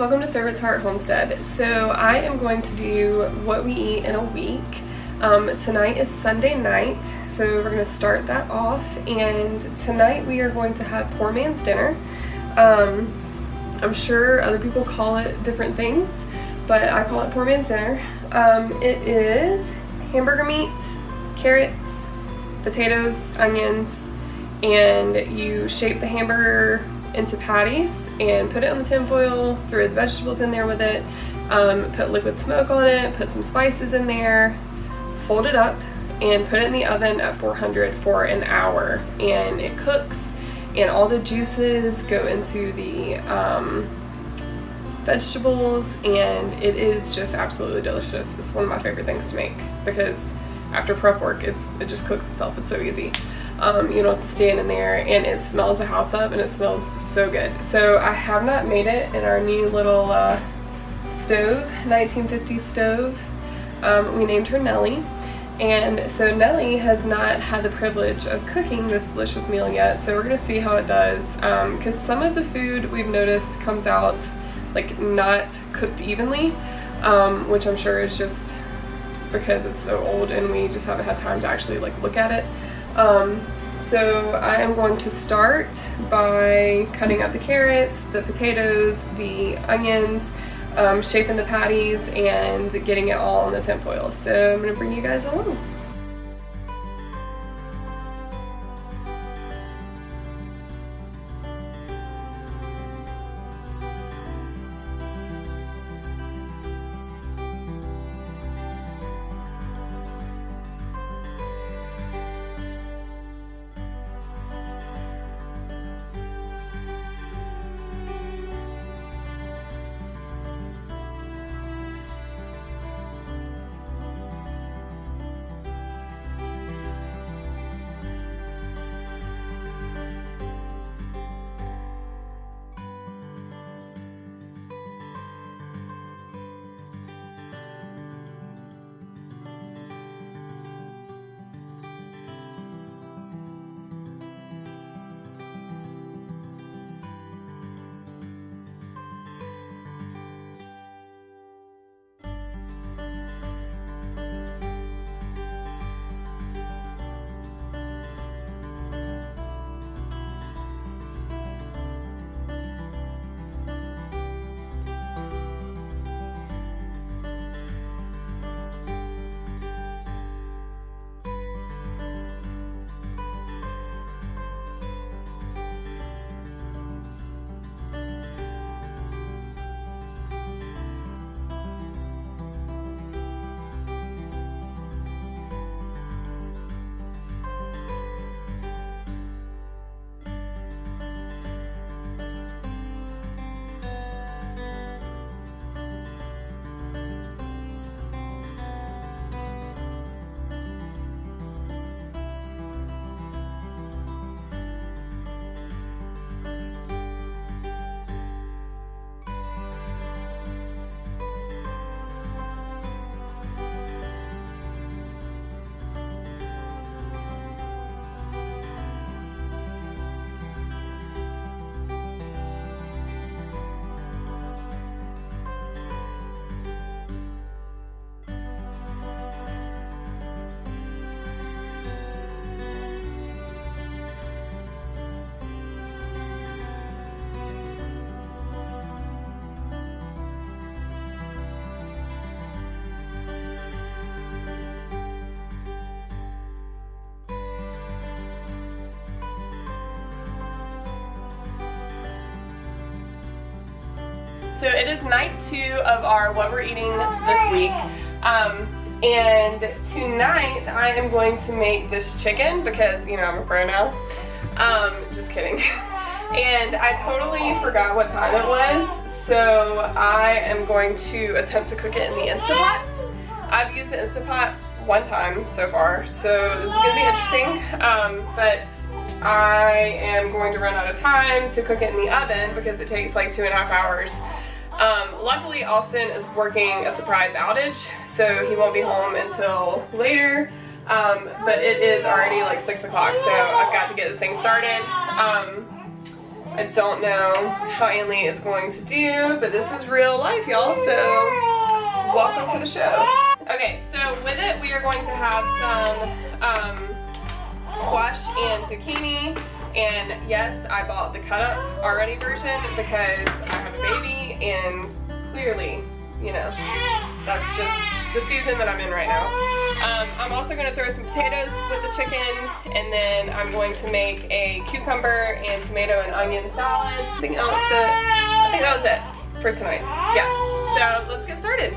welcome to Servant's Heart Homestead. So I am going to do what we eat in a week. Tonight is Sunday night, so we're going to start that off, and tonight we are going to have poor man's dinner. I'm sure other people call it different things, but I call it poor man's dinner. It is hamburger meat, carrots, potatoes, onions, and you shape the hamburger into patties and put it on the tin foil, throw the vegetables in there with it, put liquid smoke on it, put some spices in there, fold it up, and put it in the oven at 400 for an hour. And it cooks, and all the juices go into the vegetables, and it is just absolutely delicious. It's one of my favorite things to make because after prep work, it just cooks itself. It's so easy. You don't have to stand in there, and it smells the house up, and it smells so good. So I have not made it in our new little stove, 1950s stove. We named her Nellie, and so Nellie has not had the privilege of cooking this delicious meal yet, so we're gonna see how it does, because some of the food we've noticed comes out like not cooked evenly, which I'm sure is just because it's so old and we just haven't had time to actually like look at it. So I am going to start by cutting up the carrots, the potatoes, the onions, shaping the patties, and getting it all on the tin foil. So I'm going to bring you guys along. So it is night 2 of our what we're eating this week, and tonight I am going to make this chicken because, you know, I'm a pro now. Just kidding. And I totally forgot what time it was, so I am going to attempt to cook it in the Instapot. I've used the Instapot one time so far, so this is going to be interesting, but I am going to run out of time to cook it in the oven because it takes like 2.5 hours. Luckily Austin is working a surprise outage, so he won't be home until later, but it is already like 6 o'clock, so I've got to get this thing started. I don't know how Ainley is going to do, but this is real life, y'all, so welcome to the show. Okay, so with it, we are going to have some squash and zucchini, and yes, I bought the cut up already version because I have a baby, and clearly, you know, that's just the season that I'm in right now. I'm also going to throw some potatoes with the chicken, and then I'm going to make a cucumber and tomato and onion salad. I think that was it for tonight. Yeah, so let's get started.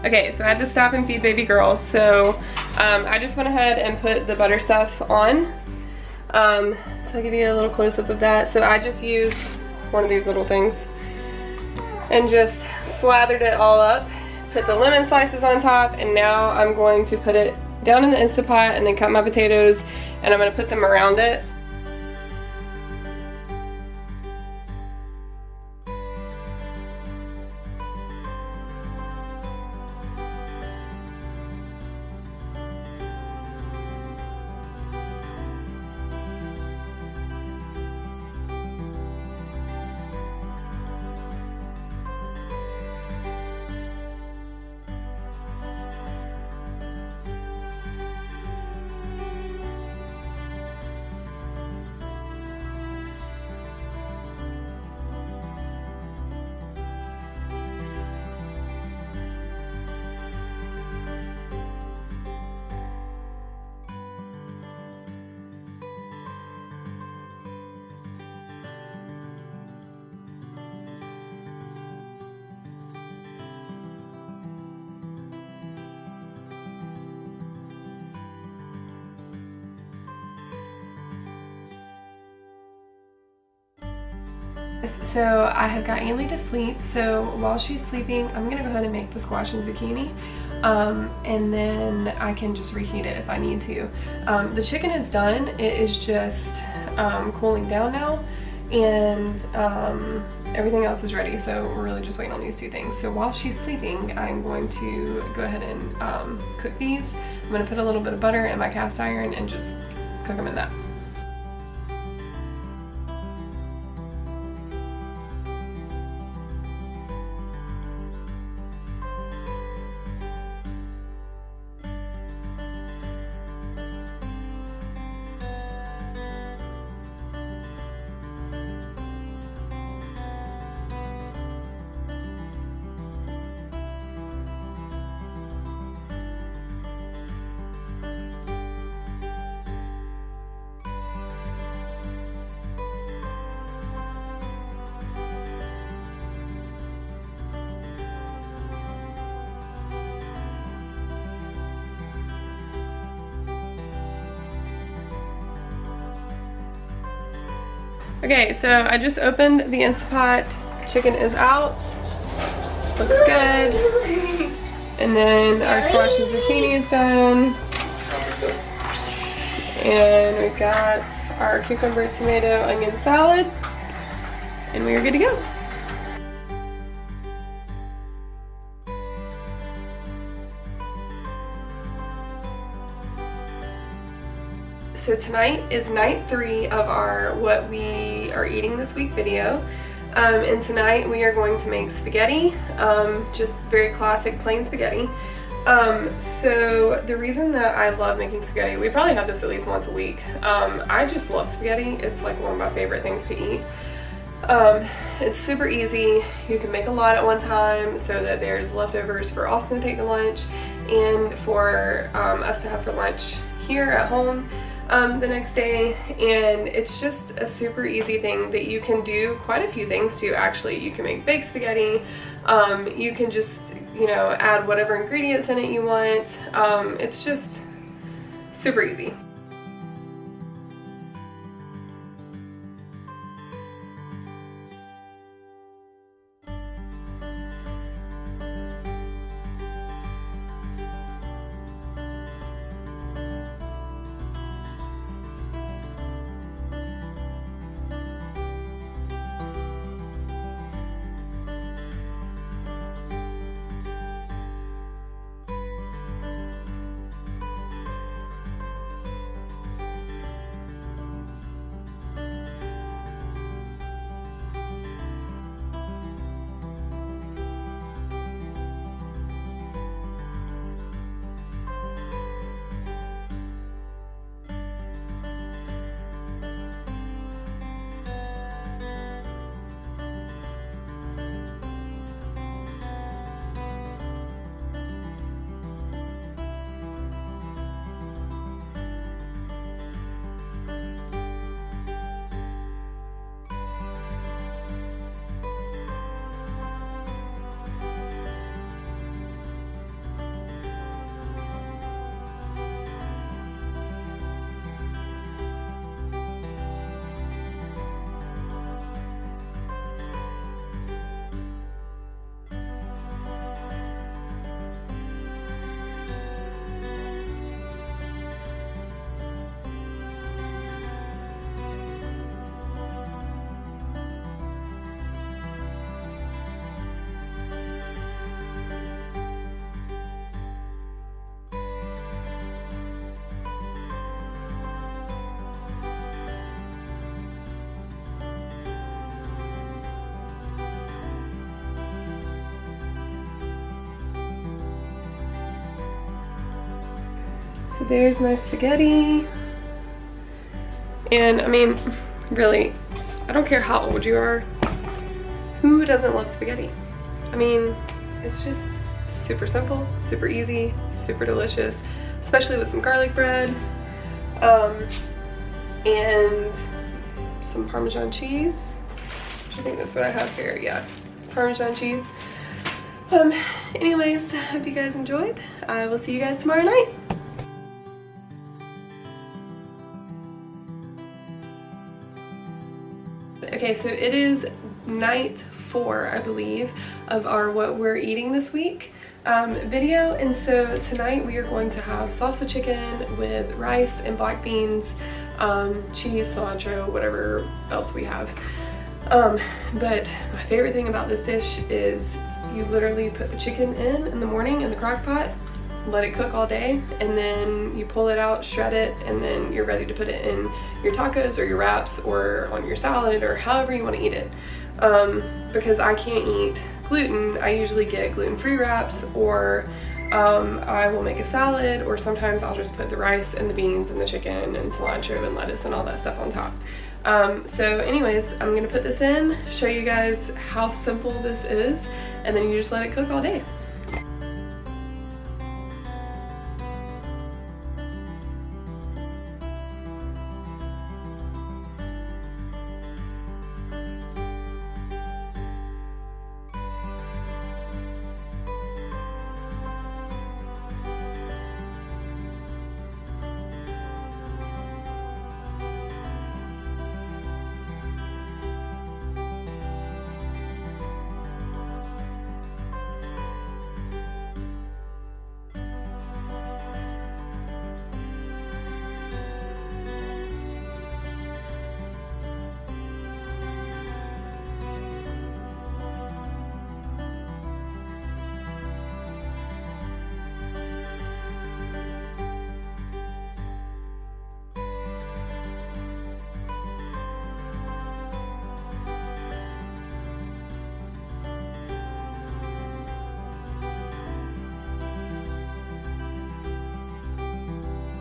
Okay, so I had to stop and feed baby girl, so I just went ahead and put the butter stuff on. So I'll give you a little close-up of that. So I just used one of these little things and just slathered it all up, put the lemon slices on top, and now I'm going to put it down in the Instant Pot and then cut my potatoes, and I'm going to put them around it. So I have got Ainley to sleep, so while she's sleeping, I'm gonna go ahead and make the squash and zucchini, and then I can just reheat it if I need to. The chicken is done. It is just cooling down now, and everything else is ready, so we're really just waiting on these two things. So while she's sleeping, I'm going to go ahead and cook these. I'm gonna put a little bit of butter in my cast iron and just cook them in that. Okay, so I just opened the Instant Pot. Chicken is out. Looks good. And then our squash and zucchini is done. And we've got our cucumber, tomato, onion salad. And we are good to go. So tonight is night 3 of our what we are eating this week video. And tonight we are going to make spaghetti, just very classic plain spaghetti. So the reason that I love making spaghetti, we probably have this at least once a week. I just love spaghetti. It's like one of my favorite things to eat. It's super easy. You can make a lot at one time so that there's leftovers for Austin to take to lunch and for us to have for lunch here at home. the next day, and it's just a super easy thing that you can do quite a few things to. Actually, you can make baked spaghetti, you can just, you know, add whatever ingredients in it you want. It's just super easy. So there's my spaghetti. And I mean, really, I don't care how old you are, who doesn't love spaghetti? I mean, it's just super simple, super easy, super delicious, especially with some garlic bread, and some Parmesan cheese. I think that's what I have here, yeah, Parmesan cheese. Anyways, I hope you guys enjoyed. I will see you guys tomorrow night. Okay, so it is night 4, I believe, of our what we're eating this week video, and so tonight we are going to have salsa chicken with rice and black beans, cheese, cilantro, whatever else we have. But my favorite thing about this dish is you literally put the chicken in the morning in the crock pot, let it cook all day, and then you pull it out, shred it, and then you're ready to put it in your tacos or your wraps or on your salad or however you want to eat it. Because I can't eat gluten, I usually get gluten-free wraps, or I will make a salad, or sometimes I'll just put the rice and the beans and the chicken and cilantro and lettuce and all that stuff on top. So anyways, I'm gonna put this in, show you guys how simple this is, and then you just let it cook all day.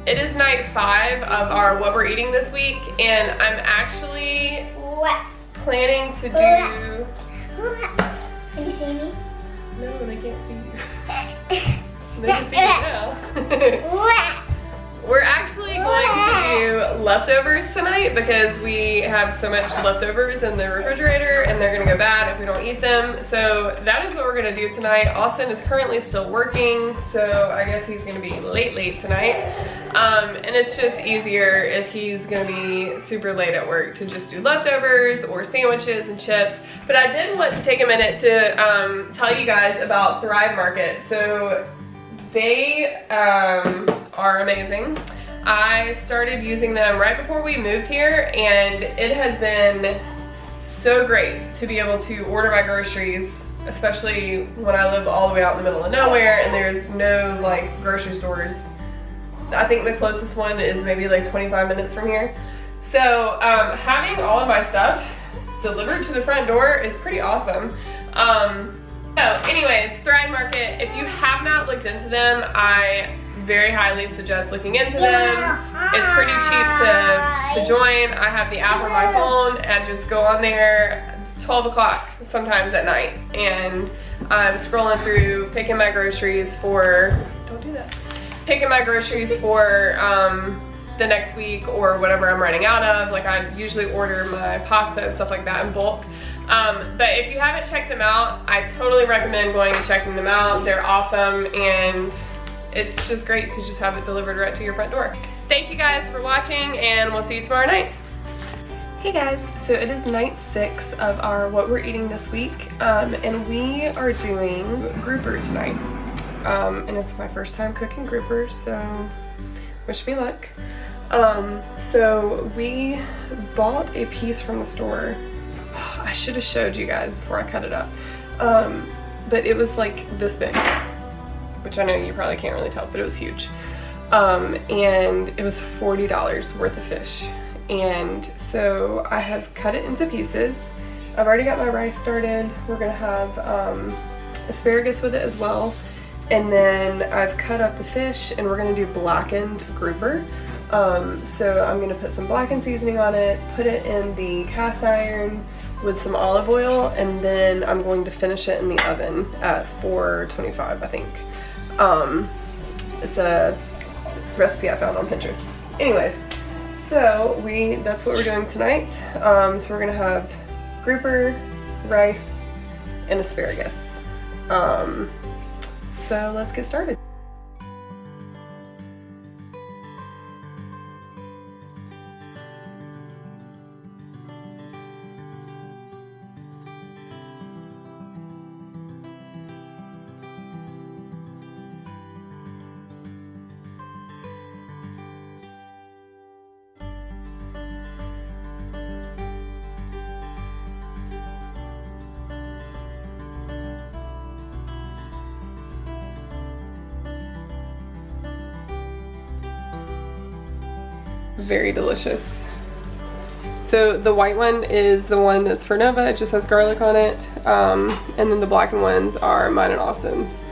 It is night 5 of our what we're eating this week, and I'm actually planning to do... Can you see me? No, they can't see you. They can see you now. We're actually going to do leftovers tonight because we have so much leftovers in the refrigerator and they're gonna go bad if we don't eat them. So that is what we're gonna do tonight. Austin is currently still working, so I guess he's gonna be late tonight. And it's just easier if he's gonna be super late at work to just do leftovers or sandwiches and chips. But I did want to take a minute to tell you guys about Thrive Market. So they are amazing. I started using them right before we moved here, and it has been so great to be able to order my groceries, especially when I live all the way out in the middle of nowhere and there's no like grocery stores. I think the closest one is maybe like 25 minutes from here. So having all of my stuff delivered to the front door is pretty awesome. So anyways, Thrive Market, if you have not looked into them, I very highly suggest looking into them. It's pretty cheap to join. I have the app on my phone and just go on there 12 o'clock sometimes at night, and I'm scrolling through picking my groceries for, don't do that, picking my groceries for the next week or whatever I'm running out of. Like I usually order my pasta and stuff like that in bulk. But if you haven't checked them out, I totally recommend going and checking them out. They're awesome, and it's just great to just have it delivered right to your front door. Thank you guys for watching, and we'll see you tomorrow night. Hey guys, so it is night 6 of our what we're eating this week, and we are doing grouper tonight. And it's my first time cooking grouper, so wish me luck. So we bought a piece from the store. I should have showed you guys before I cut it up. But it was like this big, which I know you probably can't really tell, but it was huge. And it was $40 worth of fish. And so I have cut it into pieces. I've already got my rice started. We're gonna have asparagus with it as well. And then I've cut up the fish, and we're gonna do blackened grouper. So I'm gonna put some blackened seasoning on it, put it in the cast iron with some olive oil, and then I'm going to finish it in the oven at 425, I think. It's a recipe I found on Pinterest. Anyways, so that's what we're doing tonight. So we're gonna have grouper, rice, and asparagus. So let's get started. Very delicious. So the white one is the one that's for Nova. It just has garlic on it. And then the blackened ones are mine and Austin's.